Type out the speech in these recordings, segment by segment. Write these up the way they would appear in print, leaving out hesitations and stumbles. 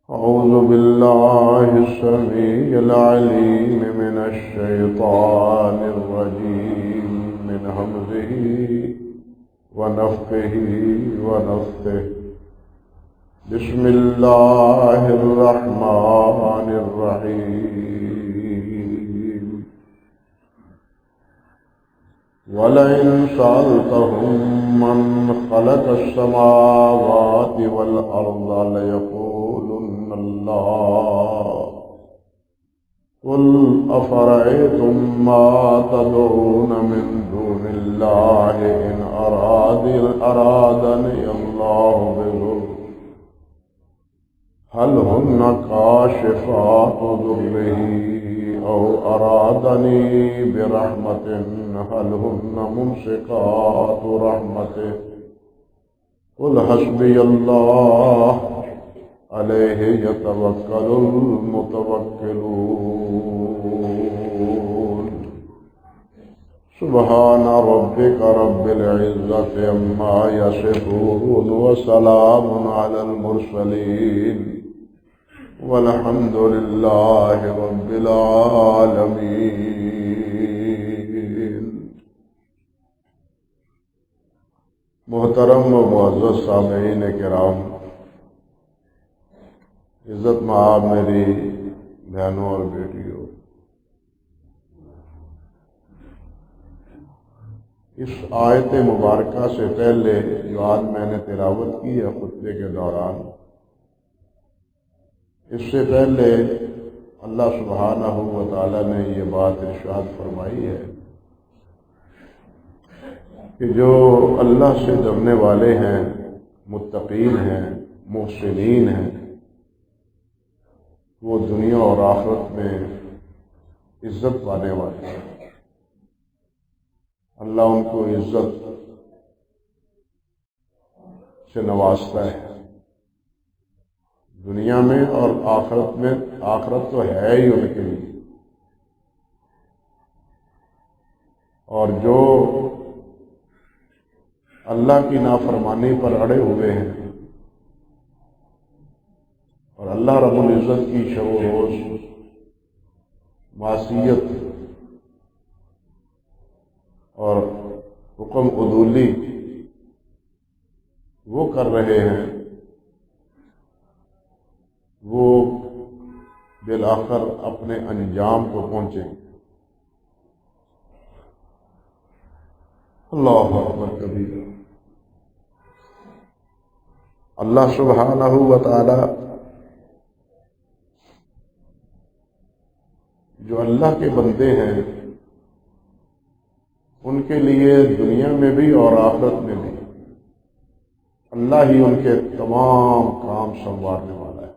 أعوذ بالله السميع العليم من الشيطان الرجيم من همزه ونفخه ونفثه. بسم الله الرحمن الرحيم. ولئن سألتهم من خلق السماوات والأرض ليقولن الله. قل أفرأيتم ما تدعون من دون الله إن أرادني الله بضر هل هن كاشفات ضره أو أرادني برحمة هل هن ممسكات رحمته. قل حسبي الله عليه يتوكل المتوكلون. سبحان ربك رب العزة عما يصفون وسلام على المرسلين والحمد لله رب العالمين. محترم و معزز سامعین کرام، عزت مآب میری بہنوں اور بیٹیوں، اس آیت مبارکہ سے پہلے جو آج میں نے تلاوت کی ہے خطبے کے دوران، اس سے پہلے اللہ سبحانہ و تعالی نے یہ بات ارشاد فرمائی ہے کہ جو اللہ سے ڈرنے والے ہیں، متقین ہیں، محسنین ہیں، وہ دنیا اور آخرت میں عزت پانے والے ہیں۔ اللہ ان کو عزت سے نوازتا ہے دنیا میں اور آخرت میں۔ آخرت تو ہے ہی ان کے لیے، اور جو اللہ کی نافرمانی پر اڑے ہوئے ہیں اور اللہ رب العزت کی شب و روز معصیت اور حکم عدولی وہ کر رہے ہیں، وہ بالآخر اپنے انجام کو پہنچیں گے۔ اللہ اکبر کبیرہ۔ اللہ سبحانہ و تعالی جو اللہ کے بندے ہیں ان کے لیے دنیا میں بھی اور آخرت میں بھی اللہ ہی ان کے تمام کام سنوارنے والا ہے۔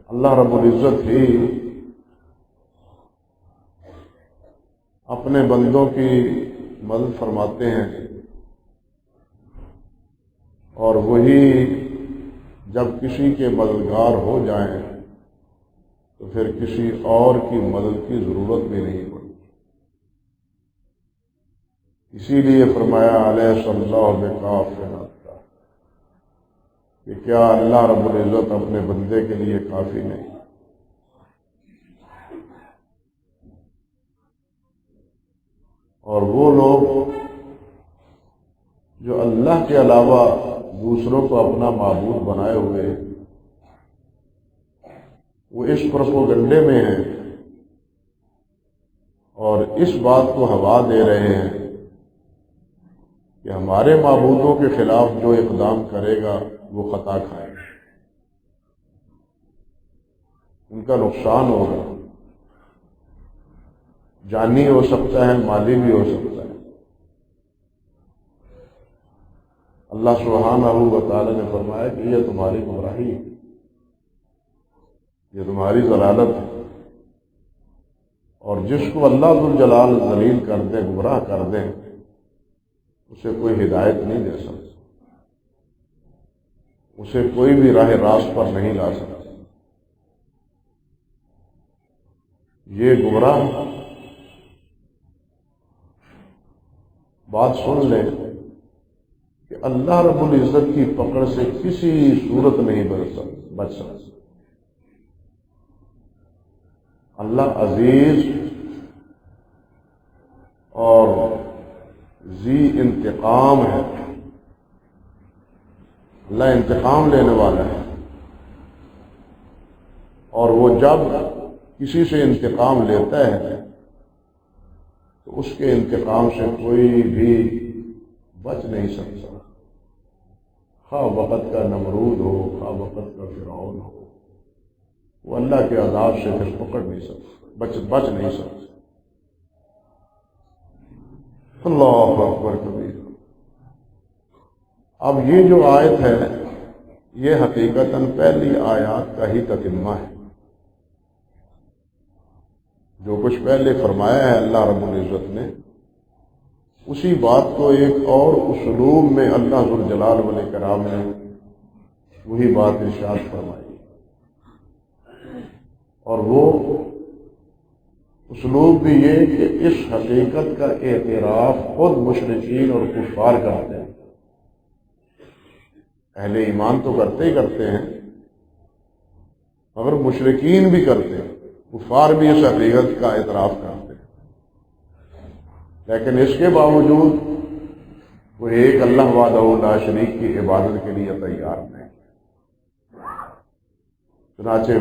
اللہ رب العزت ہی اپنے بندوں کی مدد فرماتے ہیں، اور وہی جب کسی کے مددگار ہو جائیں تو پھر کسی اور کی مدد کی ضرورت بھی نہیں پڑتی۔ اسی لیے فرمایا علیہ صلی اللہ بکاف کہ کیا اللہ رب العزت اپنے بندے کے لیے کافی نہیں؟ اور وہ لوگ جو اللہ کے علاوہ دوسروں کو اپنا معبود بنائے ہوئے ہیں، وہ اس پروپیگنڈے میں ہیں اور اس بات کو ہوا دے رہے ہیں کہ ہمارے معبودوں کے خلاف جو اقدام کرے گا وہ خطا کھائے گا، ان کا نقصان ہوگا، جانی ہو سکتا ہے، مالی بھی ہو سکتا ہے۔ اللہ سبحانہ و تعالی نے فرمایا کہ یہ تمہاری گمراہی ہے، یہ تمہاری ضلالت ہے، اور جس کو اللہ ذوالجلال ذلیل کر دے، گمراہ کر دے، اسے کوئی ہدایت نہیں دے سکتا، اسے کوئی بھی راہ راست پر نہیں لا سکتا۔ یہ گمراہ بات سن لیں کہ اللہ رب العزت کی پکڑ سے کسی صورت نہیں بچ سکتا۔ اللہ عزیز اور ذی انتقام ہے، اللہ انتقام لینے والا ہے، اور وہ جب کسی سے انتقام لیتا ہے تو اس کے انتقام سے کوئی بھی بچ نہیں سکتا، خواہ وقت کا نمرود ہو، خواہ وقت کا فرعون ہو، وہ اللہ کے عذاب سے پھر پکڑ نہیں سکتا، بچ نہیں سکتا۔ اللہ اکبر کبیر۔ اب یہ جو آیت ہے یہ حقیقتاً پہلی آیات کا ہی تتمہ ہے۔ جو کچھ پہلے فرمایا ہے اللہ رب العزت نے، اسی بات کو ایک اور اسلوب میں اللہ ذوالجلال والاکرام نے وہی بات ارشاد فرمائی، اور وہ اسلوب بھی یہ کہ اس حقیقت کا اعتراف خود مشرکین اور کفار کرتے ہیں۔ اہل ایمان تو کرتے ہی کرتے ہیں، مگر مشرکین بھی کرتے ہیں، کفار بھی اس حقیقت کا اعتراف کرتے ہیں، لیکن اس کے باوجود وہ ایک اللہ وحدہ لا شریک کی عبادت کے لیے تیار نہیں۔ چنانچہ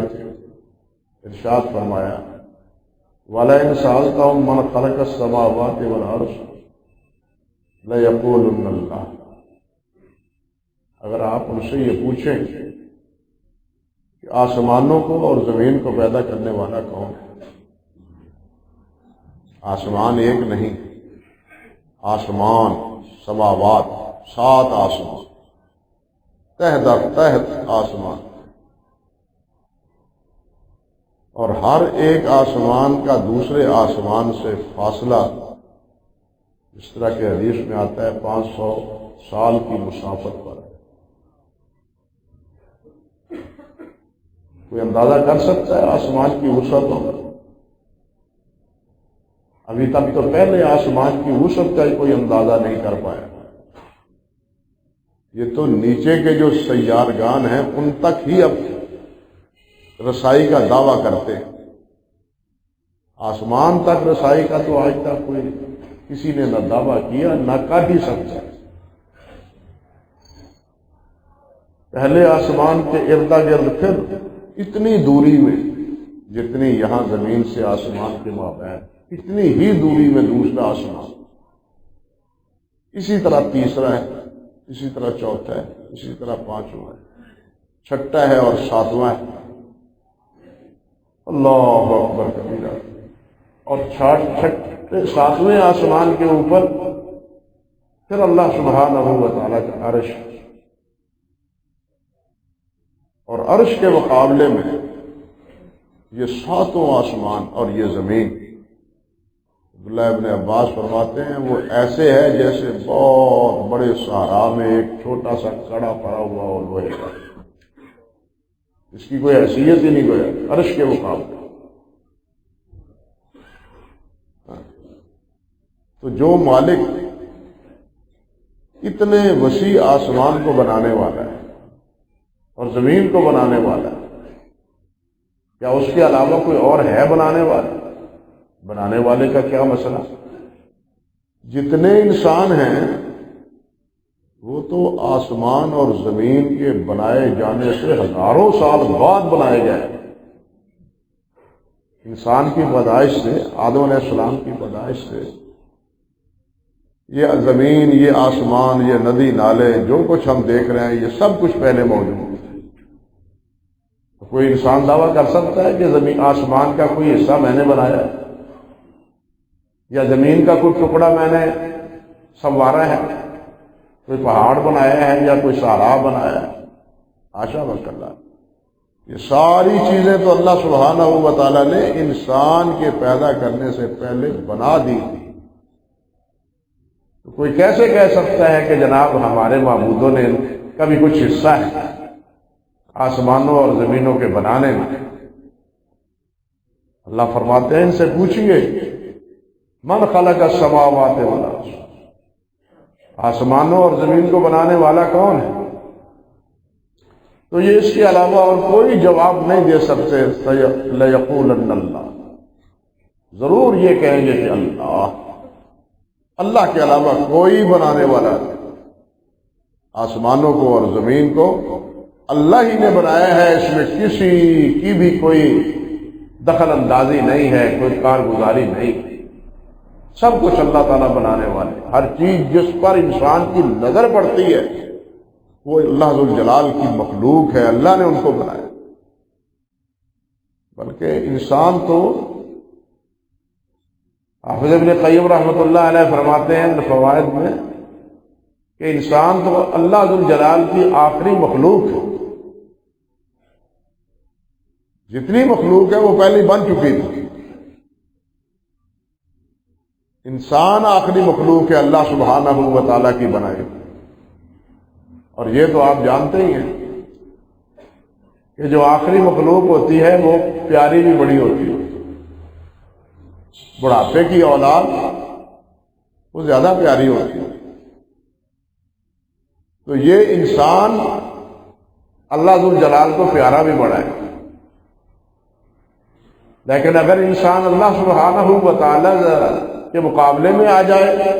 ارشاد فرمایا وَلَئِنْ سَأَلْتَهُم مَّنْ خَلَقَ السَّمَاوَاتِ وَالْأَرْضَ لَيَقُولُنَّ اللَّهُ، اگر آپ ان سے یہ پوچھیں کہ آسمانوں کو اور زمین کو پیدا کرنے والا کون ہے، آسمان ایک نہیں، آسمان، سماوات، 7 آسمان، تہ در تحت آسمان، اور ہر ایک آسمان کا دوسرے آسمان سے فاصلہ اس طرح کے حدیث میں آتا ہے 500 سال کی مسافت پر ہے۔ کوئی اندازہ کر سکتا ہے آسمان کی وسعت ہوگا؟ ابھی تک تو پہلے آسمان کی وسعت کا کوئی اندازہ نہیں کر پایا، یہ تو نیچے کے جو سیارگان ہیں ان تک ہی اب رسائی کا دعویٰ کرتے ہیں، آسمان تک رسائی کا تو آج تک کوئی کسی نے نہ دعویٰ کیا نہ کر ہی سکتا۔ پہلے آسمان کے ارد گرد پھر اتنی دوری میں جتنی یہاں زمین سے آسمان کے مابین، اتنی ہی دوری میں دوسرا آسمان، اسی طرح تیسرا ہے، اسی طرح چوتھا ہے، اسی طرح پانچواں ہے، چھٹا ہے اور ساتواں ہے۔ اللہ اکبر کبیرہ۔ اور 7ویں آسمان کے اوپر پھر اللہ سبحانہ و تعالیٰ کا عرش، اور عرش کے مقابلے میں یہ 7 آسمان اور یہ زمین، عبداللہ ابن عباس فرماتے ہیں وہ ایسے ہے جیسے بہت بڑے صحرا میں ایک چھوٹا سا کڑا پڑا ہوا اور لوہے کا، اس کی کوئی حیثیت ہی نہیں گویا عرش کے مقابلے۔ تو جو مالک اتنے وسیع آسمان کو بنانے والا ہے اور زمین کو بنانے والا ہے، کیا اس کے علاوہ کوئی اور ہے بنانے والا؟ بنانے والے کا کیا مسئلہ؟ جتنے انسان ہیں وہ تو آسمان اور زمین کے بنائے جانے سے ہزاروں سال بعد بنائے گئے۔ انسان کی پیدائش سے، آدم علیہ السلام کی پیدائش سے یہ زمین، یہ آسمان، یہ ندی نالے، جو کچھ ہم دیکھ رہے ہیں یہ سب کچھ پہلے موجود ہے۔ تو کوئی انسان دعویٰ کر سکتا ہے کہ زمین آسمان کا کوئی حصہ میں نے بنایا ہے، یا زمین کا کوئی ٹکڑا میں نے سنوارا ہے، کوئی پہاڑ بنایا ہے یا کوئی صحرا بنایا ہے؟ حاشا وکلا، یہ ساری چیزیں تو اللہ سبحانہ و تعالیٰ نے انسان کے پیدا کرنے سے پہلے بنا دی تھی۔ تو کوئی کیسے کہہ سکتا ہے کہ جناب ہمارے معبودوں نے کا بھی کچھ حصہ ہے آسمانوں اور زمینوں کے بنانے میں؟ اللہ فرماتے ہیں ان سے پوچھیے من خلق السماوات والارض، آسمانوں اور زمین کو بنانے والا کون ہے؟ تو یہ اس کے علاوہ اور کوئی جواب نہیں دے سکتے. لَيَقُولَنَّ اللَّهُ، ضرور یہ کہیں گے کہ اللہ کے علاوہ کوئی بنانے والا نہیں. آسمانوں کو اور زمین کو اللہ ہی نے بنایا ہے، اس میں کسی کی بھی کوئی دخل اندازی نہیں ہے، کوئی کارگزاری نہیں. سب کچھ اللہ تعالیٰ بنانے والے. ہر چیز جس پر انسان کی نظر پڑتی ہے وہ اللہ ذوالجلال کی مخلوق ہے، اللہ نے ان کو بنایا. بلکہ انسان تو حافظ ابن قیم رحمۃ اللہ علیہ فرماتے ہیں فوائد میں کہ انسان تو اللہ ذوالجلال کی آخری مخلوق ہے. جتنی مخلوق ہے وہ پہلے بن چکی تھی. انسان آخری مخلوق ہے اللہ سبحانہ و تعالیٰ کی بنائی. اور یہ تو آپ جانتے ہی ہیں کہ جو آخری مخلوق ہوتی ہے وہ پیاری بھی بڑی ہوتی ہے. بڑھاپے کی اولاد وہ زیادہ پیاری ہوتی ہے. تو یہ انسان اللہ ذوالجلال کو پیارا بھی بڑا ہے. لیکن اگر انسان اللہ سبحانہ و تعالیٰ کے مقابلے میں آ جائے،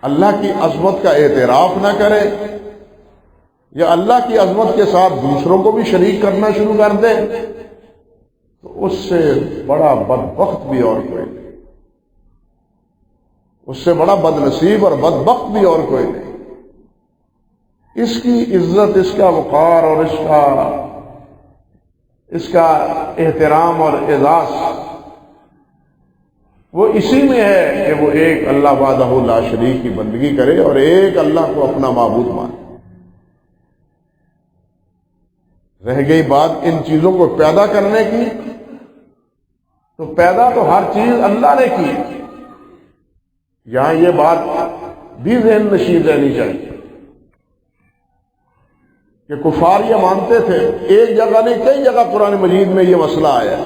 اللہ کی عظمت کا اعتراف نہ کرے، یا اللہ کی عظمت کے ساتھ دوسروں کو بھی شریک کرنا شروع کر دے، تو اس سے بڑا بدبخت بھی اور کوئی نہیں. اس سے بڑا بد نصیب اور بدبخت بھی اور کوئی نہیں. اس کی عزت، اس کا وقار اور اس کا احترام اور اعزاز وہ اسی میں ہے کہ وہ ایک اللہ وحدہ لا شریک کی بندگی کرے اور ایک اللہ کو اپنا معبود مانے. رہ گئی بات ان چیزوں کو پیدا کرنے کی، تو پیدا تو ہر چیز اللہ نے کی. یہاں یہ بات بھی ذہن نشین رہنی چاہیے کہ کفار یہ مانتے تھے، ایک جگہ نہیں کئی جگہ قرآن مجید میں یہ مسئلہ آیا.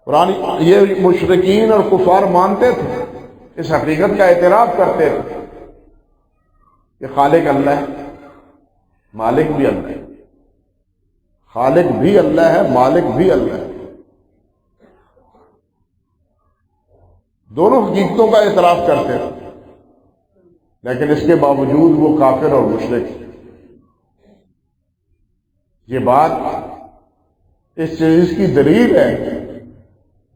قرآن یہ مشرکین اور کفار مانتے تھے، اس حقیقت کا اعتراف کرتے تھے کہ خالق اللہ ہے، مالک بھی اللہ ہے. خالق بھی اللہ ہے، مالک بھی اللہ ہے. دونوں حقیقتوں کا اعتراف کرتے تھے، لیکن اس کے باوجود وہ کافر اور مشرک ہیں. یہ بات اس چیز کی دلیل ہے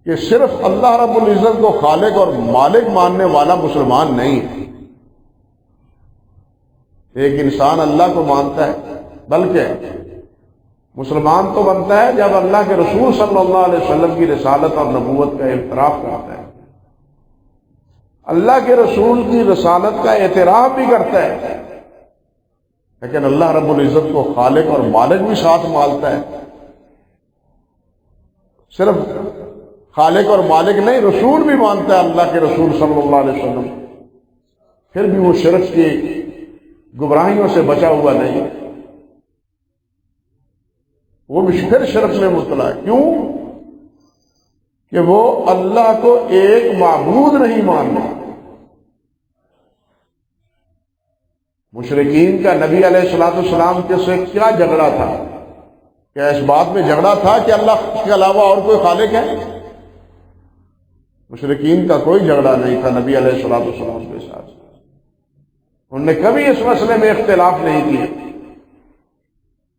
کہ صرف اللہ رب العزت کو خالق اور مالک ماننے والا مسلمان نہیں ہے. ایک انسان اللہ کو مانتا ہے، بلکہ مسلمان تو بنتا ہے جب اللہ کے رسول صلی اللہ علیہ وسلم کی رسالت اور نبوت کا اعتراف کرتا ہے، اللہ کے رسول کی رسالت کا اعتراف بھی کرتا ہے، لیکن اللہ رب العزت کو خالق اور مالک بھی ساتھ مانتا ہے. صرف خالق اور مالک نہیں، رسول بھی مانتا ہے اللہ کے رسول صلی اللہ علیہ وسلم. پھر بھی وہ شرک کی گمراہیوں سے بچا ہوا نہیں، وہ بھی پھر شرک میں مبتلا ہے. کیوں؟ کہ وہ اللہ کو ایک معبود نہیں مانتا. مشرکین کا نبی علیہ الصلوۃ والسلام کے سے کیا جھگڑا تھا؟ کیا اس بات میں جھگڑا تھا کہ اللہ کے علاوہ اور کوئی خالق ہے؟ مشرکین کا کوئی جھگڑا نہیں تھا نبی علیہ الصلوۃ والسلام کے ساتھ. انہوں نے کبھی اس مسئلے میں اختلاف نہیں کیا.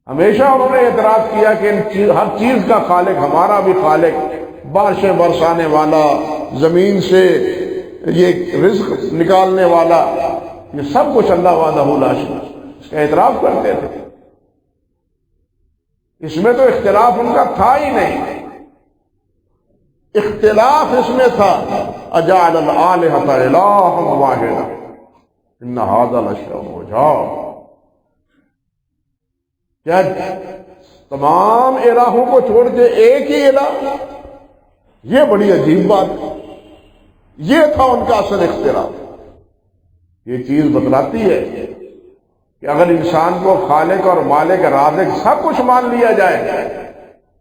ہمیشہ انہوں نے اعتراف کیا کہ ہر چیز کا خالق ہمارا بھی خالق، بارشیں برسانے والا، زمین سے یہ رزق نکالنے والا، یہ سب کچھ اللہ وحدہ لا شریک، اس کا اعتراف کرتے تھے. اس میں تو اختلاف ان کا تھا ہی نہیں. اختلاف اس میں تھا اجعل الآلہۃ الہا واحدا ان ھذا لشیء عجاب. کیا تمام الہوں کو چھوڑ کے ایک ہی الہ؟ یہ بڑی عجیب بات ہے. یہ تھا ان کا اصل اختلاف. یہ چیز بتلاتی ہے کہ اگر انسان کو خالق اور مالک رازق سب کچھ مان لیا جائے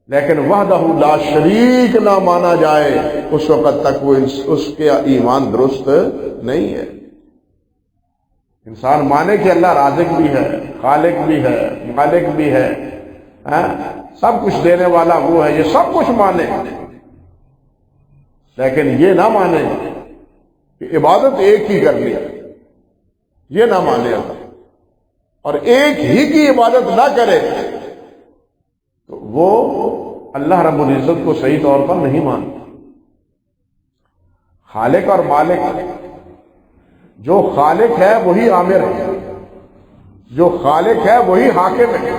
لیکن وحدہ لا شریک نہ مانا جائے اس وقت تک وہ اس کے ایمان درست نہیں ہے۔ انسان مانے کہ اللہ رازق بھی ہے، خالق بھی ہے، مالک بھی ہے، سب کچھ دینے والا وہ ہے، یہ سب کچھ مانے، لیکن یہ نہ مانے کہ عبادت ایک ہی کرنی ہے، یہ نہ مانے اور ایک ہی کی عبادت نہ کرے تو وہ اللہ رب العزت کو صحیح طور پر نہیں مانتا۔ خالق اور مالک، جو خالق ہے وہی عامر ہے، جو خالق ہے وہی حاکم ہے۔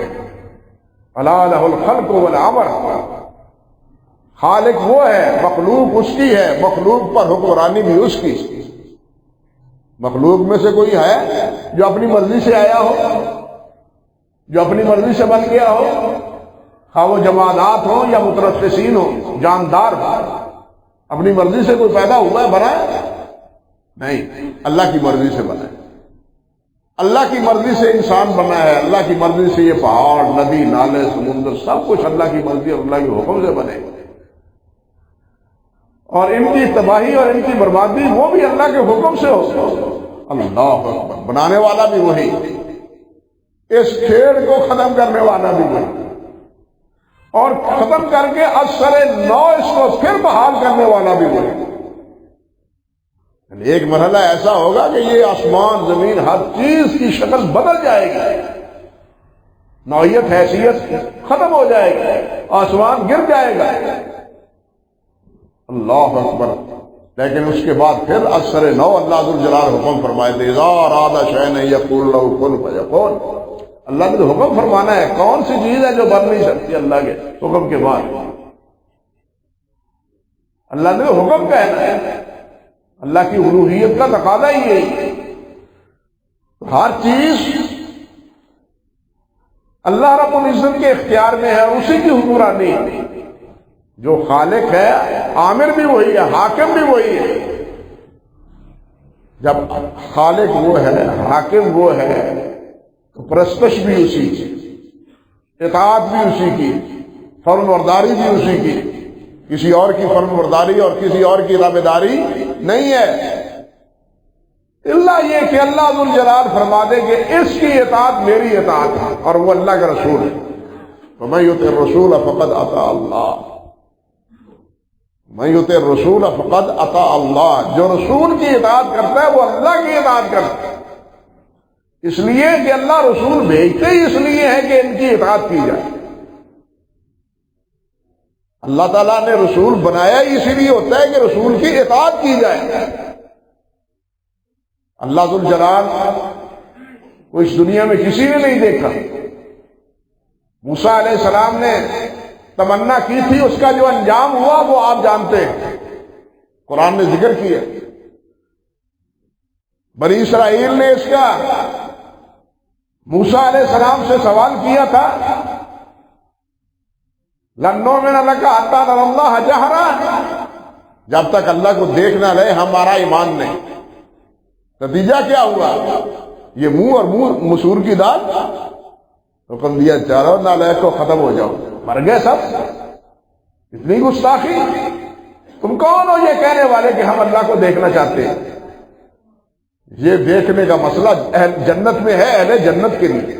الا لہ الخلق والامر، خالق وہ ہے، مخلوق اس کی ہے، مخلوق پر حکمرانی بھی اس کی۔ مخلوق میں سے کوئی ہے جو اپنی مرضی سے آیا ہو، جو اپنی مرضی سے بن گیا ہو، خواہ وہ جمادات ہوں یا متنفسین ہوں، جاندار ہو، اپنی مرضی سے کوئی پیدا ہوا ہے، بنا ہے؟ نہیں، اللہ کی مرضی سے بنا ہے۔ اللہ کی مرضی سے انسان بنا ہے، اللہ کی مرضی سے یہ پہاڑ، ندی، نالے، سمندر سب کچھ اللہ کی مرضی اور اللہ کے حکم سے بنے، اور ان کی تباہی اور ان کی بربادی وہ بھی اللہ کے حکم سے ہو۔ اللہ اکبر، بنانے والا بھی وہی، اس کھیڑ کو ختم کرنے والا بھی وہی، اور ختم کر کے اثر نو اس کو پھر بحال کرنے والا بھی وہی۔ ایک مرحلہ ایسا ہوگا کہ یہ آسمان زمین ہر چیز کی شکل بدل جائے گی، نوعیت حیثیت ختم ہو جائے گی، آسمان گر جائے گا، اللہ اکبر۔ لیکن اس کے بعد پھر اثر نو اللہ ذوالجلال حکم فرمائے تھے، اذا اراد شیئا یقول له کن فیکون۔ اللہ نے حکم فرمانا ہے، کون سی چیز ہے جو بن نہیں سکتی اللہ کے حکم کے بعد؟ اللہ نے حکم کہنا ہے، اللہ کی الوہیت کا تقاضا ہی یہی، ہر چیز اللہ رب العزت کے اختیار میں ہے، اسی کی حکمرانی، جو خالق ہے عامر بھی وہی ہے، حاکم بھی وہی ہے۔ جب خالق وہ ہے، حاکم وہ ہے، تو پرستش بھی اسی کی، اطاعت بھی اسی کی، فرمانبرداری بھی اسی کی، کسی اور کی فرمانبرداری اور کسی اور کی تابعداری نہیں ہے، اللہ یہ کہ اللہ ذوالجلال فرما دے کہ اس کی اطاعت میری اطاعت ہے اور وہ اللہ کا رسول ہے۔ وَمَن يُطِعِ الرَّسُولَ فَقَدْ أَطَاعَ اللَّهَ، مَن يُطِعِ الرَّسُولَ فَقَدْ أَطَاعَ اللَّهَ، جو رسول کی اطاعت کرتا ہے وہ اللہ کی اطاعت کرتا ہے، اس لیے کہ اللہ رسول بھیجتے ہی اس لیے ہے کہ ان کی اطاعت کی جائے۔ اللہ تعالیٰ نے رسول بنایا ہی اسی لیے ہوتا ہے کہ رسول کی اطاعت کی جائے۔ اللہ ذوالجلال کو اس دنیا میں کسی نے نہیں دیکھا۔ موسیٰ علیہ السلام نے تمنا کی تھی، اس کا جو انجام ہوا وہ آپ جانتے ہیں، قرآن نے ذکر کیا۔ بنی اسرائیل نے اس کا موسیٰ علیہ السلام سے سوال کیا تھا، لَن نُؤْمِنَ لَكَ حَتَّىٰ نَرَى اللَّهَ جَهْرًا، جب تک اللہ کو دیکھ نہ لے ہمارا ایمان نہیں۔ نتیجہ کیا ہوا؟ یہ منہ اور منہ مسور کی دال، حکم دیا چاروں نالائق کو ختم ہو جاؤ، مر گئے سب۔ اتنی گستاخی، تم کون ہو یہ کہنے والے کہ ہم اللہ کو دیکھنا چاہتے ہیں؟ یہ دیکھنے کا مسئلہ اہل جنت میں ہے، اہل جنت کے لیے،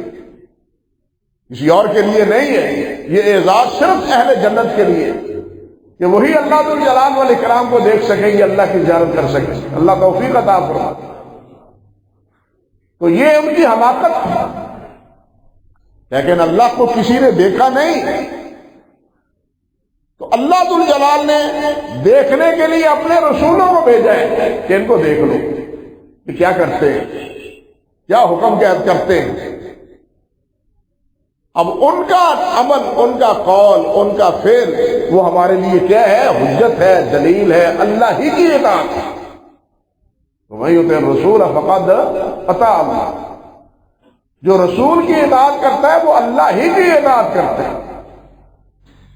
کسی اور کے لیے نہیں ہے۔ یہ اعزاز صرف اہل جنت کے لیے کہ وہی اللہ ذوالجلال والاکرام کو دیکھ سکیں گے، اللہ کی زیارت کر سکیں گے، اللہ توفیق عطا فرمائے۔ تو یہ ان کی حماقت ہے، لیکن اللہ کو کسی نے دیکھا نہیں، تو اللہ ذوالجلال نے دیکھنے کے لیے اپنے رسولوں کو بھیجا ہے کہ ان کو دیکھ لو کہ کیا کرتے ہیں، کیا حکم کرتے ہیں۔ اب ان کا عمل، ان کا قول، ان کا فعل وہ ہمارے لیے کیا ہے؟ حجت ہے، دلیل ہے، اللہ ہی کی اطاعت ہے۔ وَمَن يُطِعِ الرَّسُولَ فَقَدْ أَطَاعَ اللَّهَ، جو رسول کی اطاعت کرتا ہے وہ اللہ ہی کی اطاعت کرتا ہے۔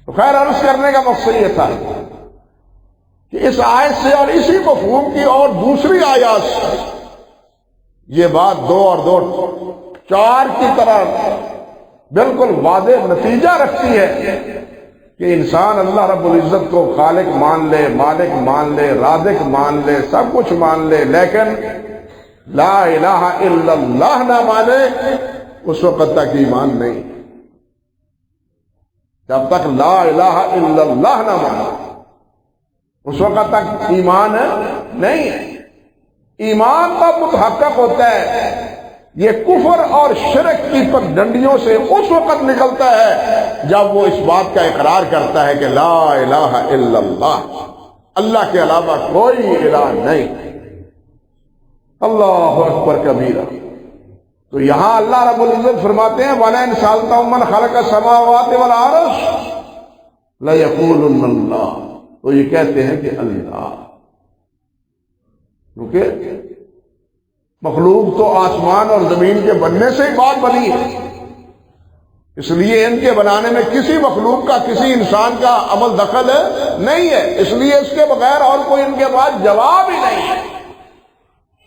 تو خیر عرض کرنے کا مقصد یہ تھا کہ اس آیت سے اور اسی مفہوم کی اور دوسری آیات سے یہ بات 2 اور 2 4 کی طرح بالکل واضح نتیجہ رکھتی ہے کہ انسان اللہ رب العزت کو خالق مان لے، مالک مان لے، رازق مان لے، سب کچھ مان لے، لیکن لا الہ الا اللہ نہ مانے، اس وقت تک ایمان نہیں۔ جب تک لا الہ الا اللہ نہ مانے اس وقت تک ایمان نہیں ہے۔ ایمان کا متحقق ہوتا ہے، یہ کفر اور شرک کی پگڈنڈیوں سے اس وقت نکلتا ہے جب وہ اس بات کا اقرار کرتا ہے کہ لا الہ الا اللہ، اللہ کے علاوہ کوئی الہ نہیں۔ اللہ اکبر کبیرہ۔ تو یہاں اللہ رب العزت فرماتے ہیں وَلَئِنْ سَأَلْتَهُم مَّنْ خَلَقَ السَّمَاوَاتِ وَالْأَرْضَ لَيَقُولُنَّ اللَّهُ، تو یہ کہتے ہیں کہ اللہ، کیونکہ مخلوق تو آسمان اور زمین کے بننے سے ہی بات بنی ہے، اس لیے ان کے بنانے میں کسی مخلوق کا، کسی انسان کا عمل دخل نہیں ہے، اس لیے اس کے بغیر اور کوئی ان کے پاس جواب ہی نہیں ہے۔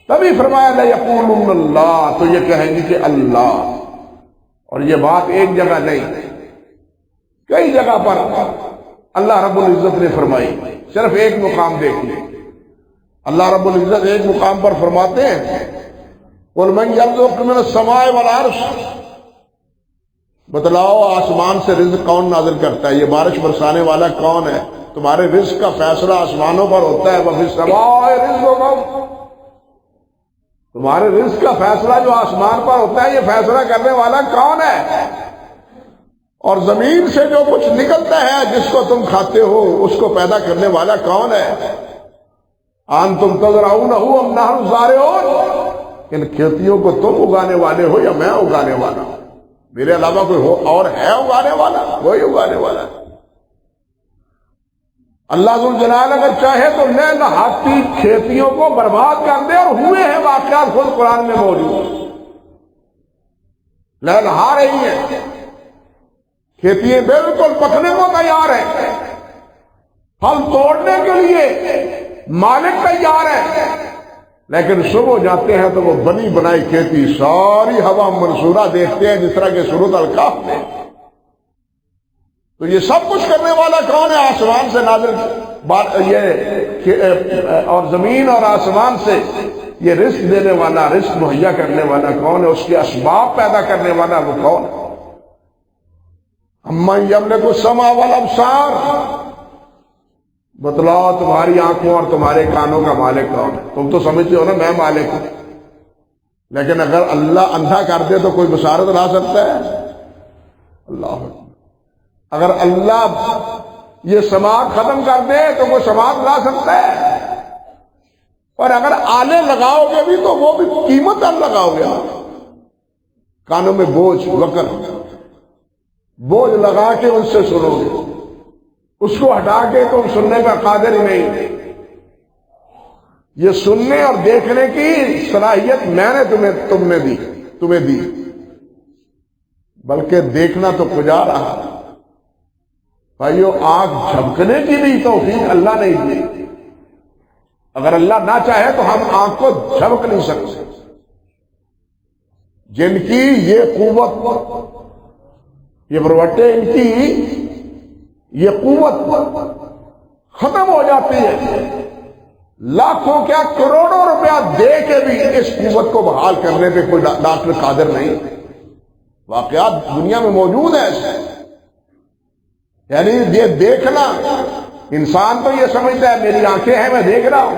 تبھی فرمایا لَيَقُولُنَّ اللَّهُ، تو یہ کہیں گے کہ اللہ۔ اور یہ بات ایک جگہ نہیں، کئی جگہ پر اللہ رب العزت نے فرمائی، صرف ایک مقام دیکھیے۔ اللہ رب العزت ایک مقام پر فرماتے ہیں قُلْ مَنْ يَرْزُقُكُم مِّنَ السَّمَاءِ وَالْأَرْضِ، بتلاؤ آسمان سے رزق کون نازل کرتا ہے، یہ بارش برسانے والا کون ہے؟ تمہارے رزق کا فیصلہ آسمانوں پر ہوتا ہے، وَفِي السَّمَاءِ رِزْقُكُمْ، تمہارے رزق کا فیصلہ جو آسمان پر ہوتا ہے، یہ فیصلہ کرنے والا کون ہے؟ اور زمین سے جو کچھ نکلتا ہے جس کو تم کھاتے ہو، اس کو پیدا کرنے والا کون ہے؟ أَنْتُمْ تَزْرَعُونَهُ أَمْ نَحْنُ الزَّارِعُونَ، ان کھیتیوں کو تم اگانے والے ہو یا میں اگانے والا ہوں؟ میرے علاوہ کوئی ہو اور ہے اگانے والا؟ کوئی اگانے والا ہے۔ اللہ ذوالجلال اگر چاہے تو نہاتی کھیتیوں کو برباد کر دے، اور ہوئے ہیں واقعات خود قرآن میں موجود، لہلہا رہی ہیں، کھیتیاں بالکل پکنے کو تیار ہیں، پھل توڑنے کے لیے مالک تیار ہے، لیکن صبح جاتے ہیں تو وہ بنی بنائی کھیتی ساری ہوا منصورہ دیکھتے ہیں، جس طرح کے سورۃ الکہف میں۔ تو یہ سب کچھ کرنے والا کون ہے؟ آسمان سے نازل یہ اور زمین اور آسمان سے یہ رزق دینے والا، رزق مہیا کرنے والا کون ہے؟ اس کے اسباب پیدا کرنے والا وہ کون ہے؟ اَمَّن يَمْلِكُ السَّمْعَ وَالْأَبْصَارَ، بتلاؤ تمہاری آنکھوں اور تمہارے کانوں کا مالک کون ہے؟ تم تو سمجھتے ہو نا میں مالک ہوں، لیکن اگر اللہ اندھا کر دے تو کوئی بصارت لا سکتا ہے؟ اللہ، اگر اللہ یہ سماعت ختم کر دے تو کوئی سماعت لا سکتا ہے؟ اور اگر آلے لگاؤ گے بھی تو وہ بھی قیمت پر لگاؤ گے، کانوں میں بوجھ وکر بوجھ لگا کے ان سے سنو گے، اس کو ہٹا کے تم سننے کا قادر ہی نہیں۔ یہ سننے اور دیکھنے کی صلاحیت میں نے تمہیں دی، بلکہ دیکھنا تو کجا رہا بھائیو، آنکھ جھپکنے کی بھی توفیق اللہ نے دی۔ اگر اللہ نہ چاہے تو ہم آنکھ کو جھپک نہیں سکتے۔ جن کی یہ قوت، یہ بروٹے، ان کی یہ قوت ختم ہو جاتی ہے، لاکھوں کیا کروڑوں روپیہ دے کے بھی اس قوت کو بحال کرنے پہ کوئی ڈاکٹر قادر نہیں۔ واقعات دنیا میں موجود ہیں ایسے، یعنی یہ دیکھنا، انسان تو یہ سمجھتا ہے میری آنکھیں ہیں میں دیکھ رہا ہوں،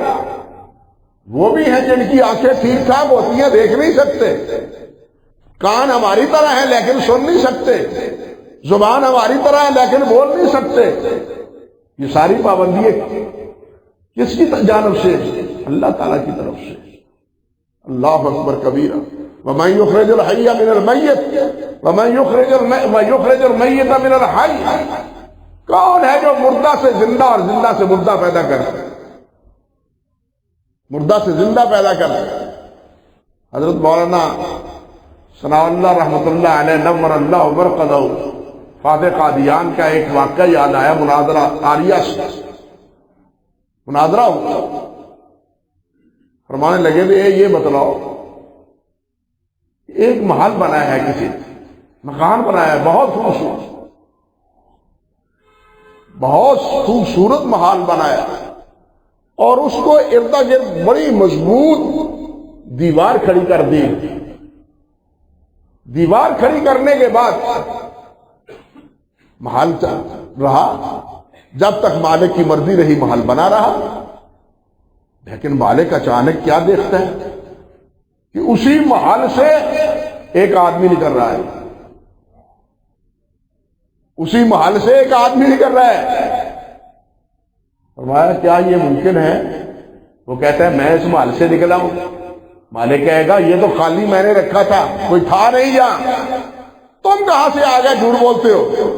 وہ بھی ہیں جن کی آنکھیں ٹھیک ٹھاک ہوتی ہیں، دیکھ نہیں سکتے، کان ہماری طرح ہیں لیکن سن نہیں سکتے، زبان ہماری طرح ہے لیکن بول نہیں سکتے۔ یہ ساری پابندی کس کی جانب سے؟ اللہ تعالیٰ کی طرف سے۔ اللہ اکبر کبیرہ۔ وَمَن يُخْرِجُ الْحَيَّ مِنَ الْمَيِّتِ وَمَن يُخْرِجُ الْمَيِّتَ مِنَ الْحَيِّ، کون ہے جو مردہ سے زندہ اور زندہ سے مردہ پیدا کرتا ہے؟ مردہ سے زندہ پیدا کرتا ہے۔ حضرت مولانا ثناء اللہ رحمۃ اللہ علیہ نور اللہ مرقدہ، فاتح قادیان کا ایک واقعہ یاد آیا، مناظرہ عالیہ سے مناظرہ ہوا، فرمانے لگے بھی یہ بتلاؤ، ایک محل بنایا ہے، کسی مکان بنایا ہے بہت خوبصورت، بہت خوبصورت محال بنایا اور اس کو ارد گرد بڑی مضبوط دیوار کھڑی کر دی. دیوار کھڑی کرنے کے بعد محل رہا جب تک مالک کی مرضی رہی، محل بنا رہا. لیکن مالک اچانک کیا دیکھتا ہے کہ اسی محل سے ایک آدمی نکل رہا ہے. اسی محل سے ایک آدمی نکل رہا ہے. فرمایا کیا یہ ممکن ہے؟ وہ کہتا ہے میں اس محل سے نکلا ہوں. مالک کہے گا یہ تو خالی میں نے رکھا تھا، کوئی تھا نہیں یہاں، تم کہاں سے آ گئے جھوٹ بولتے ہو؟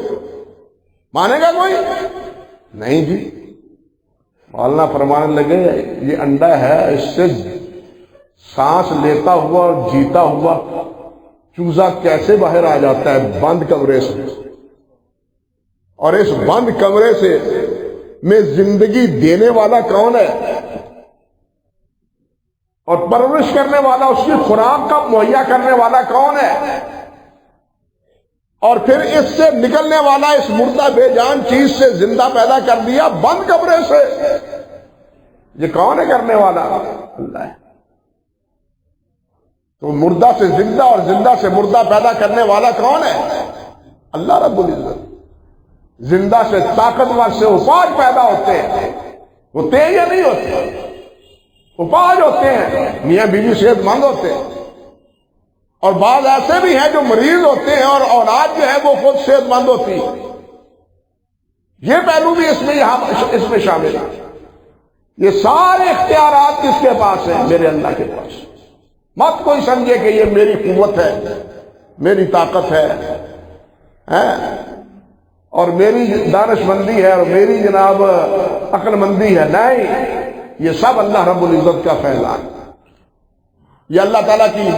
مانے گا کوئی؟ نہیں جی. مولانا فرمانے لگے یہ انڈا ہے، اس سے سانس لیتا ہوا اور جیتا ہوا چوزا کیسے باہر آ جاتا ہے بند کمرے سے، اور اس بند کمرے سے میں زندگی دینے والا کون ہے اور پرورش کرنے والا، اس کی خوراک کا مہیا کرنے والا کون ہے، اور پھر اس سے نکلنے والا اس مردہ بے جان چیز سے زندہ پیدا کر دیا بند کمرے سے. یہ کون ہے کرنے والا؟ اللہ ہے. تو مردہ سے زندہ اور زندہ سے مردہ پیدا کرنے والا کون ہے؟ اللہ رب العزت. زندہ سے طاقتور سے اپاج پیدا ہوتے ہیں، وہ تیز یا نہیں ہوتے، اپاج ہوتے ہیں، میاں بیوی صحت مند ہوتے ہیں. اور بعض ایسے بھی ہیں جو مریض ہوتے ہیں اور اولاد جو ہے وہ خود صحت مند ہوتی ہے. یہ پہلو بھی اس میں شامل ہے. یہ سارے اختیارات کس کے پاس ہیں؟ میرے اللہ کے پاس. مت کوئی سمجھے کہ یہ میری قوت ہے، میری طاقت ہے اور میری دانش مندی ہے اور میری جناب عقل مندی ہے. نہیں، یہ سب اللہ رب العزت کا فیضان. یہ اللہ تعالیٰ کی،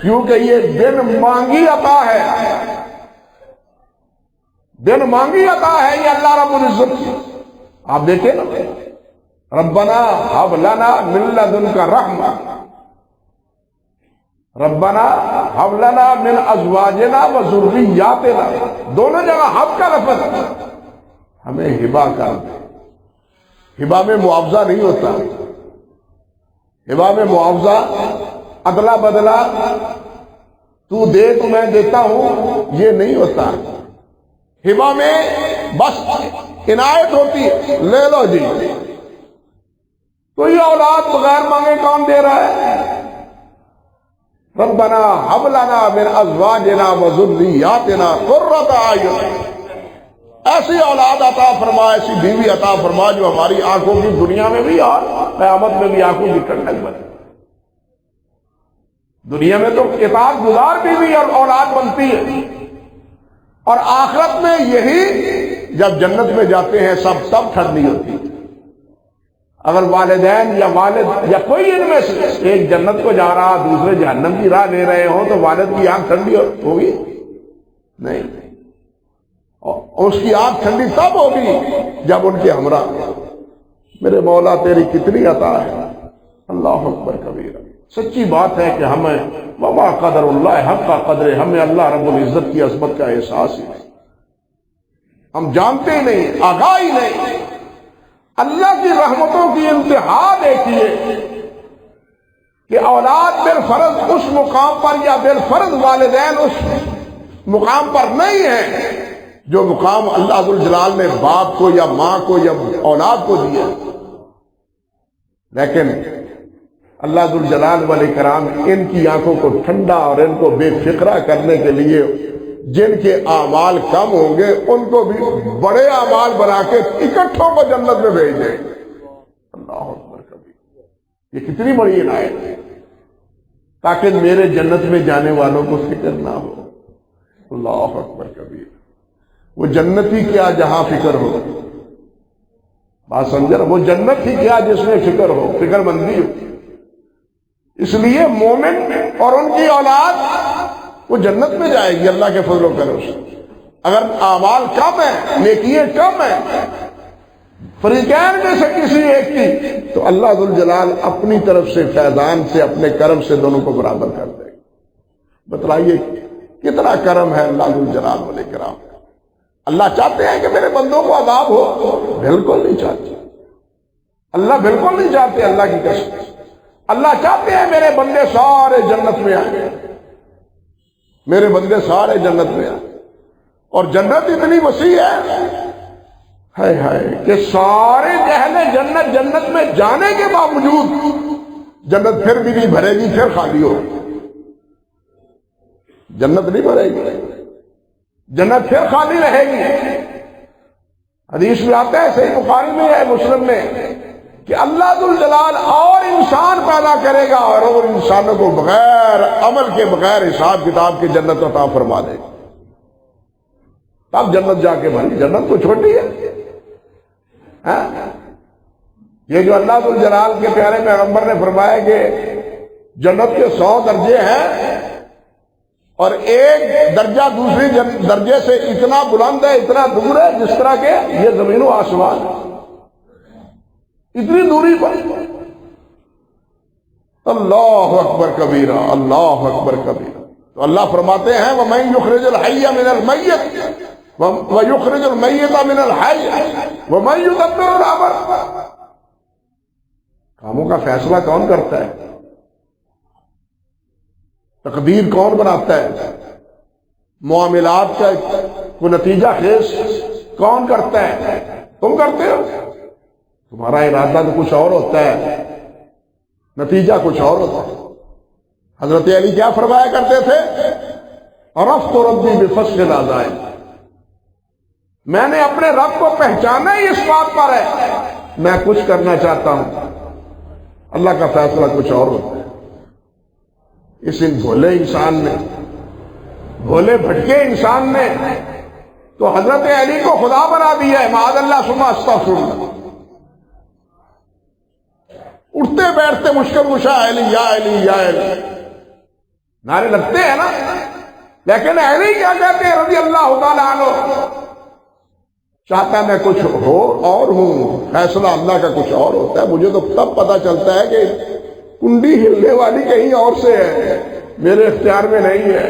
کیونکہ یہ بن مانگی عطا ہے، بن مانگی عطا ہے یہ اللہ رب العزت کی. آپ دیکھیں نا، ربنا ہب لنا من لدنک رحمہ، ربنا ہب لنا من ازواجنا و ذریاتنا، دونوں جگہ ہب کا لفظ. ہمیں ہبہ کر دے. ہبہ میں معاوضہ نہیں ہوتا. ہبہ میں معاوضہ ادلا بدلا، تو دے تو میں دیتا ہوں، یہ نہیں ہوتا. ہبہ میں بس عنایت ہوتی ہے، لے لو جی. تو یہ اولاد بغیر مانگے کون دے رہا ہے؟ ربنا ہب لنا من ازواجنا و ذریاتنا قرۃ اعین. ایسی اولاد عطا فرما، ایسی بیوی عطا فرما جو ہماری آنکھوں کی دنیا میں بھی اور قیامت میں بھی آنکھوں کی ٹھنڈک بنے. دنیا میں تو اطاعت گزار بیوی اور اولاد بنتی ہے، اور آخرت میں یہی جب جنت میں جاتے ہیں سب ٹھنڈی ہوتی ہے. اگر والدین یا والد یا کوئی ان میں سے ایک جنت کو جا رہا دوسرے جہنم کی راہ لے رہے ہوں تو والد کی آنکھ ٹھنڈی ہوگی؟ نہیں. اور اس کی آنکھ ٹھنڈی تب ہوگی جب ان کے ہمراہ. میرے مولا تیری کتنی عطا ہے، اللہ اکبر کبیرہ. سچی بات ہے کہ ہمیں وما قدر اللہ حق کا قدر، ہمیں اللہ رب العزت کی عظمت کا احساس ہی نہیں. ہم جانتے ہی نہیں، آگاہ ہی نہیں. اللہ کی رحمتوں کی انتہا دیکھیے کہ اولاد بالفرض اس مقام پر یا بالفرض والدین اس مقام پر نہیں ہیں جو مقام اللہ ذوالجلال نے باپ کو یا ماں کو یا اولاد کو دیا. لیکن اللہ ذوالجلال والاکرام ان کی آنکھوں کو ٹھنڈا اور ان کو بے فکرہ کرنے کے لیے جن کے اعمال کم ہوں گے ان کو بھی بڑے اعمال بنا کے اکٹھوں کو جنت میں بھیج دیں. اللہ اکبر کبھی. یہ کتنی بڑی عنایت ہے تاکہ میرے جنت میں جانے والوں کو فکر نہ ہو. اللہ اکبر کبھی. وہ جنت ہی کیا جہاں فکر ہو. بات سمجھا؟ وہ جنت ہی کیا جس میں فکر ہو، فکر مندی ہو. اس لیے مومن اور ان کی اولاد وہ جنت میں جائے گی اللہ کے فضل و کرم سے. اگر اعمال کم ہیں، نیکیاں کم ہیں، فریقین میں سے کسی ایک کی، تو اللہ ذوالجلال اپنی طرف سے فیضان سے اپنے کرم سے دونوں کو برابر کر دے گا. بتلائیے کتنا کرم ہے اللہ ذوالجلال والاکرام. اللہ چاہتے ہیں کہ میرے بندوں کو عذاب ہو؟ بالکل نہیں چاہتے، اللہ بالکل نہیں چاہتے، اللہ کی قسم۔ اللہ چاہتے ہیں میرے بندے سارے جنت میں آئیں، میرے بندے سارے جنت میں آئیں، اور جنت اتنی وسیع ہے ہائے ہائے کہ سارے اہل جنت میں جانے کے باوجود جنت پھر بھی نہیں بھرے گی، پھر خالی ہو، جنت نہیں بھرے گی، جنت پھر خالی رہے گی۔ حدیث میں آتا ہے، صحیح بخاری میں ہے، مسلم میں، کہ اللہ ذوالجلال اور انسان پیدا کرے گا اور ان انسانوں کو بغیر عمل کے، بغیر حساب کتاب کے جنت عطا فرما دے گا، تب جنت جا کے بھری۔ جنت تو چھوٹی ہے، یہ جو اللہ ذوالجلال کے پیارے پیغمبر نے فرمایا کہ جنت کے 100 درجے ہیں اور ایک درجہ دوسری درجے سے اتنا بلند ہے، اتنا دور ہے، جس طرح کہ یہ زمین و آسمان، اتنی دوری پر۔ اللہ اکبر کبیرہ، اللہ اکبر کبیرہ۔ تو اللہ فرماتے ہیں وَمَن يُخْرِجُ الْحَيَّ مِنَ الْمَيِّتِ وَيُخْرِجُ الْمَيِّتَ مِنَ الْحَيِّ وَمَن يُدَبِّرُ الْأَمْرَ۔ کاموں کا فیصلہ کون کرتا ہے؟ تقدیر کون بناتا ہے؟ معاملات کا کوئی نتیجہ خیز کون کرتا ہے؟ تم کرتے ہو؟ تمہارا ارادہ تو کچھ اور ہوتا ہے، نتیجہ کچھ اور ہوتا ہے۔ حضرت علی کیا فرمایا کرتے تھے؟ عرفت ربی بفصل العزائم، میں نے اپنے رب کو پہچانا ہی اس بات پر ہے، میں کچھ کرنا چاہتا ہوں، اللہ کا فیصلہ کچھ اور ہوتا ہے۔ اس بھولے انسان نے، بھولے بھٹکے انسان نے تو حضرت علی کو خدا بنا دیا ہے، معاذ اللہ ثم استغفر اللہ۔ اٹھتے بیٹھتے مشکل کشا علی یا علی یا علی نعرے لگتے ہیں نا، لیکن علی کیا کہتے ہیں رضی اللہ تعالیٰ عنہ؟ چاہتا میں کچھ ہو اور ہوں، فیصلہ اللہ کا کچھ اور ہوتا ہے۔ مجھے تو تب پتہ چلتا ہے کہ کنڈی ہلنے والی کہیں اور سے ہے، میرے اختیار میں نہیں ہے،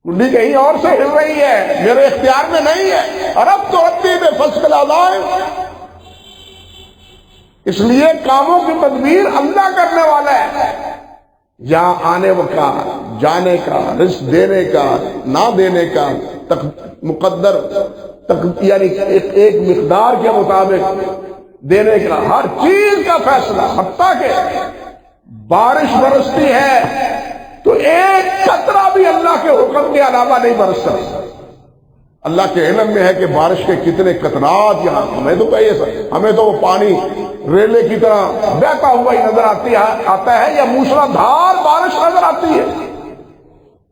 کنڈی کہیں اور سے ہل رہی ہے، میرے اختیار میں نہیں ہے۔ عرفت ربی بفصل العزائم، اس لیے کاموں کی تدبیر اللہ کرنے والا ہے، یہاں آنے کا، جانے کا، رزق دینے کا، نہ دینے کا، مقدر یعنی ایک مقدار کے مطابق دینے کا، ہر چیز کا فیصلہ۔ حتیٰ کہ بارش برستی ہے تو ایک قطرہ بھی اللہ کے حکم کے علاوہ نہیں برس سکتا۔ اللہ کے علم میں ہے کہ بارش کے کتنے قطرات یہاں، ہمیں تو وہ پانی ریلے کی طرح بہتا ہوا ہی نظر آتا ہے، یا موسلا دھار بارش نظر آتی ہے،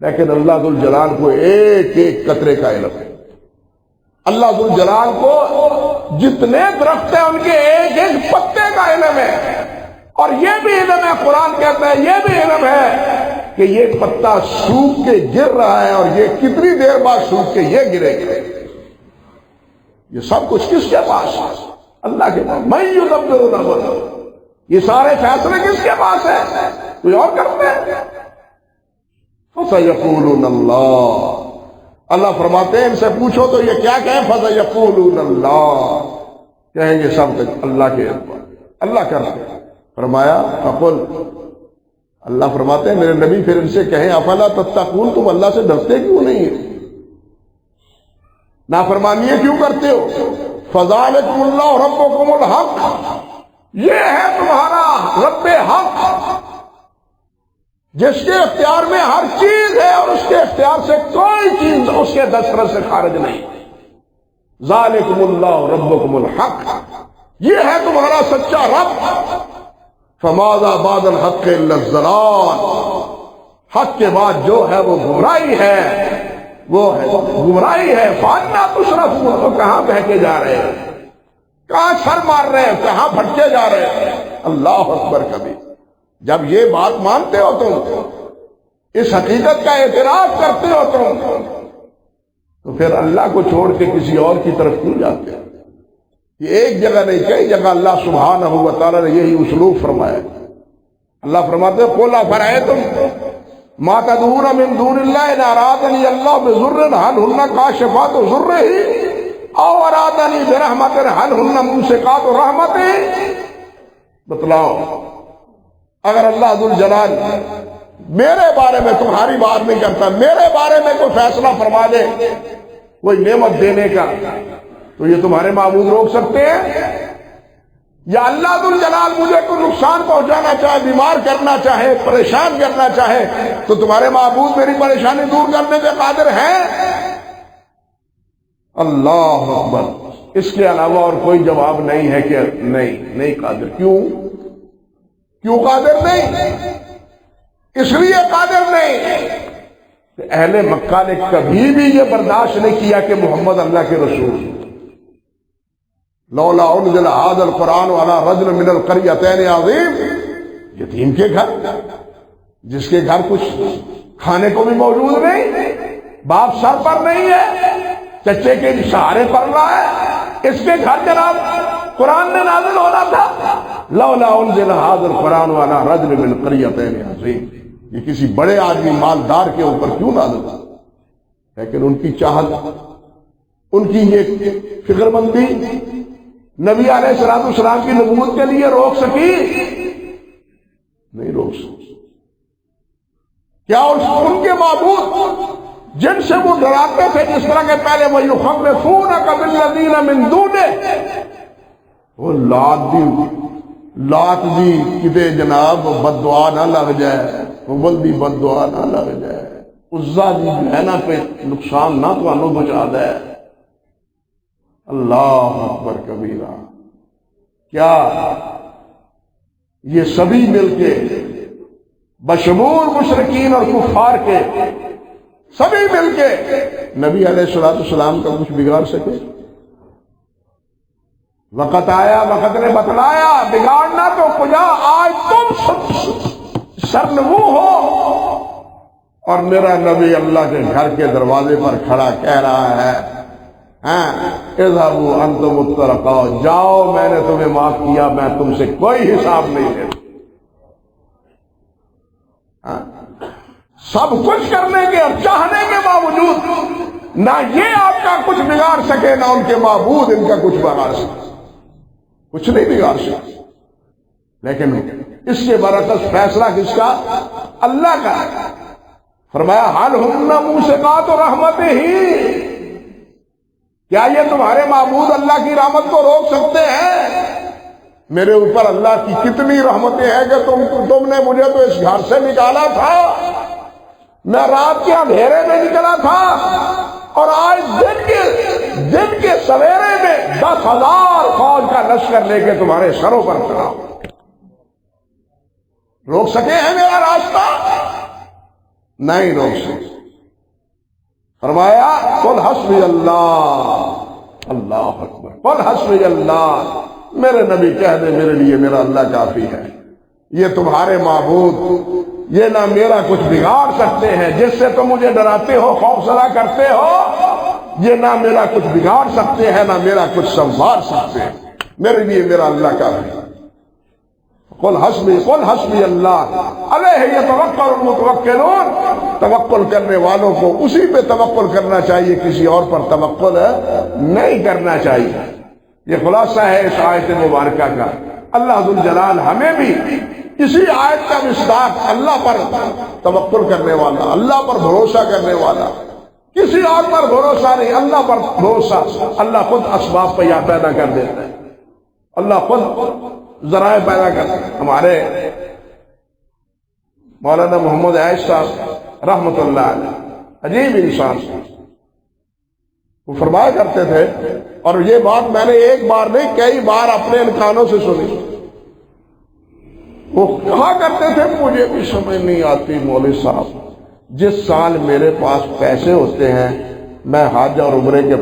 لیکن اللہ ذوالجلال کو ایک ایک قطرے کا علم ہے۔ اللہ ذوالجلال کو جتنے درخت ہیں ان کے ایک ایک پتے کا علم ہے، اور یہ بھی علم ہے، قرآن کہتا ہے یہ بھی علم ہے کہ یہ پتا سوکھ کے گر رہا ہے اور یہ کتنی دیر بعد سوکھ کے یہ گرے گا۔ یہ سب کچھ کس کے پاس ہے؟ اللہ کے پاس۔ من یدبر الامر، یہ سارے فیصلے کس کے پاس ہیں؟ کوئی اور کرتے ہیں؟ فسیقولون اللہ، اللہ فرماتے ہیں ان سے پوچھو تو یہ کیا کہیں؟ فسیقولون اللہ، کہیں گے سب اللہ کے اللہ کرتے ہیں۔ فرمایا فقل، اللہ فرماتے ہیں میرے نبی پھر ان سے کہیں افلا تتقون، تم اللہ سے ڈرتے کیوں نہیں ہیں؟ نافرمانیاں کیوں کرتے ہو؟ فذالکم اللہ ربکم الحق، یہ ہے تمہارا رب حق جس کے اختیار میں ہر چیز ہے اور اس کے اختیار سے کوئی چیز اس کے دسترس سے خارج نہیں۔ ذالکم اللہ ربکم الحق، یہ ہے تمہارا سچا رب۔ فماذا بعد الحق الا الضلال، حق کے بعد جو ہے وہ گمراہی ہے، وہ ہے گمراہی ہے۔ فانا تصرفون، تو کہاں بہکے جا رہے ہیں، کہاں سر مار رہے ہیں، کہاں بھٹکے جا رہے ہیں؟ اللہ اکبر کبھی۔ جب یہ بات مانتے ہو تم، اس حقیقت کا اعتراف کرتے ہو تم، تو پھر اللہ کو چھوڑ کے کسی اور کی طرف کیوں جاتے ہو؟ یہ ایک جگہ نہیں، کئی جگہ اللہ سبحانہ و تعالیٰ نے یہی اسلوب فرمایا۔ اللہ فرماتے ہیں قُلْ أَفَرَأَيْتُمْ ما تدعون من دون اللہ ان ارادنی اللہ بضر هل هن کاشفات ضره او ارادنی برحمت هل هن ممسکات رحمته. بتلاؤ اگر اللہ ذوالجلال میرے بارے میں تمہاری بات نہیں کرتا، میرے بارے میں کوئی فیصلہ فرما دے کوئی نعمت دینے کا، تو یہ تمہارے معبود روک سکتے ہیں؟ یا اللہ ذوالجلال مجھے کوئی نقصان پہنچانا چاہے، بیمار کرنا چاہے، پریشان کرنا چاہے، تو تمہارے معبود میری پریشانی دور کرنے کے قادر ہیں؟ اللہ اکبر. اس کے علاوہ اور کوئی جواب نہیں ہے کہ نہیں قادر. کیوں قادر نہیں؟ اس لیے قادر نہیں کہ اہل مکہ نے کبھی بھی یہ برداشت نہیں کیا کہ محمد اللہ کے رسول. لولا انزل هذا القرآن على رجل من القريتين عظیم. یتیم کے گھر، جس کے گھر کچھ کھانے کو بھی موجود نہیں، باپ سر پر نہیں ہے، چچے کے سہارے پر رہا ہے، اس کے گھر جناب قرآن میں نازل ہونا تھا. لولا انزل هذا القرآن على رجل من القريتين عظیم. یہ کسی بڑے آدمی مالدار کے اوپر کیوں نازل ہوا؟ لیکن ان کی چاہت، ان کی یہ فکر مندی نبی علیہ السلام کی نبوت کے لیے روک سکی؟ نہیں روک سکی. کیا ان کے معبود جن سے وہ ڈراتے تھے، جس طرح کے پہلے وہ یخوفونک بالذین من دونہ، وہ لات دی کتے جناب بد دعا نہ لگ جائے، حبل دی بد دعا نہ لگ جائے، عزا دی بہنا پہ نقصان نہ تمہوں پہنچا دے. اللہ اکبر کبیرہ. کیا یہ سبھی مل کے بشمول مشرکین اور کفار کے سبھی مل کے نبی علیہ السلام کا کچھ بگاڑ سکے؟ وقت آیا، وقت نے بتلایا بگاڑنا تو کجا، آج تم سرنگو ہو اور میرا نبی اللہ کے گھر کے دروازے پر کھڑا کہہ رہا ہے اذهبوا انتم الطلقاء، جاؤ میں نے تمہیں معاف کیا، میں تم سے کوئی حساب نہیں لیتا. سب کچھ کرنے کے اور چاہنے کے باوجود نہ یہ آپ کا کچھ بگاڑ سکے، نہ ان کے معبود ان کا کچھ بگاڑ سکے، کچھ نہیں بگاڑ سکے. لیکن اس کے برعکس فیصلہ کس کا؟ اللہ کا. فرمایا حل ہن ممسکات رحمتہ، کیا یہ تمہارے معبود اللہ کی رحمت کو روک سکتے ہیں؟ میرے اوپر اللہ کی کتنی رحمتیں ہیں کہ تم نے مجھے تو اس گھر سے نکالا تھا، میں رات کے اندھیرے میں نکلا تھا، اور آج دن کے سویرے میں 10,000 فوج کا لشکر لے کے تمہارے سروں پر کھڑا ہوں. روک سکے ہیں میرا راستہ؟ نہیں روک سکے. فرمایا قل حسبی اللہ. اللہ اکبر. قل حسبی اللہ، میرے نبی کہہ دے میرے لیے میرا اللہ کافی ہے. یہ تمہارے معبود یہ نہ میرا کچھ بگاڑ سکتے ہیں، جس سے تم مجھے ڈراتے ہو، خوف زدہ کرتے ہو، یہ نہ میرا کچھ بگاڑ سکتے ہیں، نہ میرا کچھ سنوار سکتے ہیں. میرے لیے میرا اللہ کافی ہے. قل حسبی اللہ علیہ یتوکل المتوکلون. توکل کرنے والوں کو اسی پہ توکل کرنا چاہیے، کسی اور پر توکل نہیں کرنا چاہیے. یہ خلاصہ ہے اس آیت مبارکہ کا. اللہ ذوالجلال ہمیں بھی اسی آیت کا مصداق، اللہ پر توکل کرنے والا، اللہ پر بھروسہ کرنے والا، کسی اور پر بھروسہ نہیں، اللہ پر بھروسہ. اللہ خود اسباب پیدا کر دیتا ہے، اللہ خود ذرائع پیدا کرتے ہیں. ہمارے مولانا محمد عائش صاحب رحمت اللہ علیہ عجیب انسان وہ فرمایا کرتے تھے، اور یہ بات میں نے ایک بار نہیں کئی بار اپنے ان کانوں سے سنی. وہ کہا کرتے تھے مجھے بھی سمجھ نہیں آتی مولوی صاحب، جس سال میرے پاس پیسے ہوتے ہیں میں حج اور عمرے کے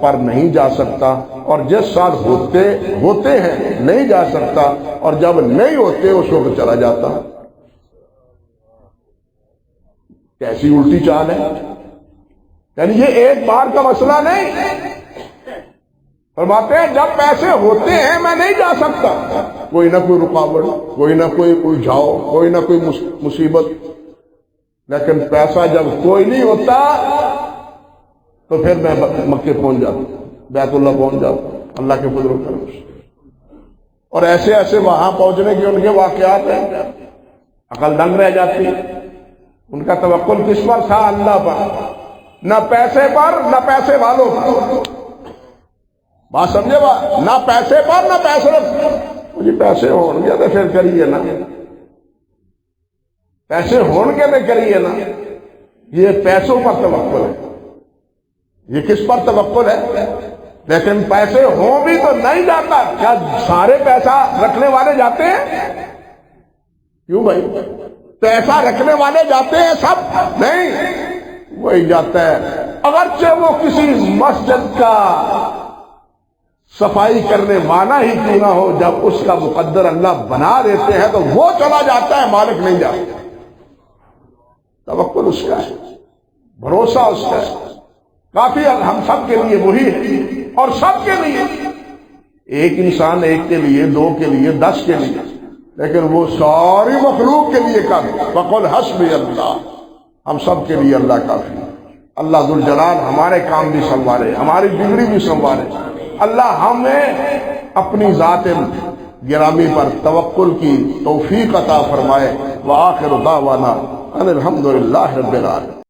پر نہیں جا سکتا، اور جس سال ہوتے ہیں نہیں جا سکتا، اور جب نہیں ہوتے اس وقت چلا جاتا. کیسی الٹی چال ہے. یعنی یہ ایک بار کا مسئلہ نہیں. فرماتے ہیں جب پیسے ہوتے ہیں میں نہیں جا سکتا، کوئی نہ کوئی رکاوٹ، کوئی نہ کوئی الجھاؤ، کوئی نہ کوئی مصیبت. لیکن پیسہ جب کوئی نہیں ہوتا تو پھر میں مکے پہنچ جاتا ہوں، بیت اللہ پہنچ جاتا ہوں اللہ کے فضل و کرم سے۔ اور ایسے ایسے وہاں پہنچنے کے ان کے واقعات ہیں، عقل دنگ رہ جاتی ہے۔ ان کا توکل کس پر تھا؟ اللہ پر، نہ پیسے پر نہ پیسے والوں پر۔ بات سمجھے بات؟ نہ پیسے پر نہ پیسے مجھے پیسے ہون گے تو پھر کریے نا، پیسے ہون کے تو کریے نا۔ یہ پیسوں پر توکل ہے، یہ کس پر توکل ہے؟ لیکن پیسے ہوں بھی تو نہیں جاتا۔ کیا سارے پیسہ رکھنے والے جاتے ہیں؟ کیوں بھائی؟ پیسہ رکھنے والے جاتے ہیں سب؟ نہیں، وہی جاتا ہے اگرچہ وہ کسی مسجد کا صفائی کرنے والا ہی کیوں نہ ہو۔ جب اس کا مقدر اللہ بنا دیتے ہیں تو وہ چلا جاتا ہے، مالک نہیں جاتا۔ توکل اس کا ہے، بھروسہ اس کا ہے، کافی ہم سب کے لیے وہی ہے، اور سب کے لیے، ایک انسان ایک کے لیے، دو کے لیے، 10 کے لیے، لیکن وہ ساری مخلوق کے لیے کافی۔ وقل حسبی اللہ، ہم سب کے لیے اللہ کافی۔ اللہ ذوالجلال ہمارے کام بھی سنوارے، ہماری بگڑی بھی سنوارے۔ اللہ ہمیں اپنی ذات گرامی پر توکل کی توفیق عطا فرمائے۔ وآخر دعوانا ان الحمد للہ رب العالمین۔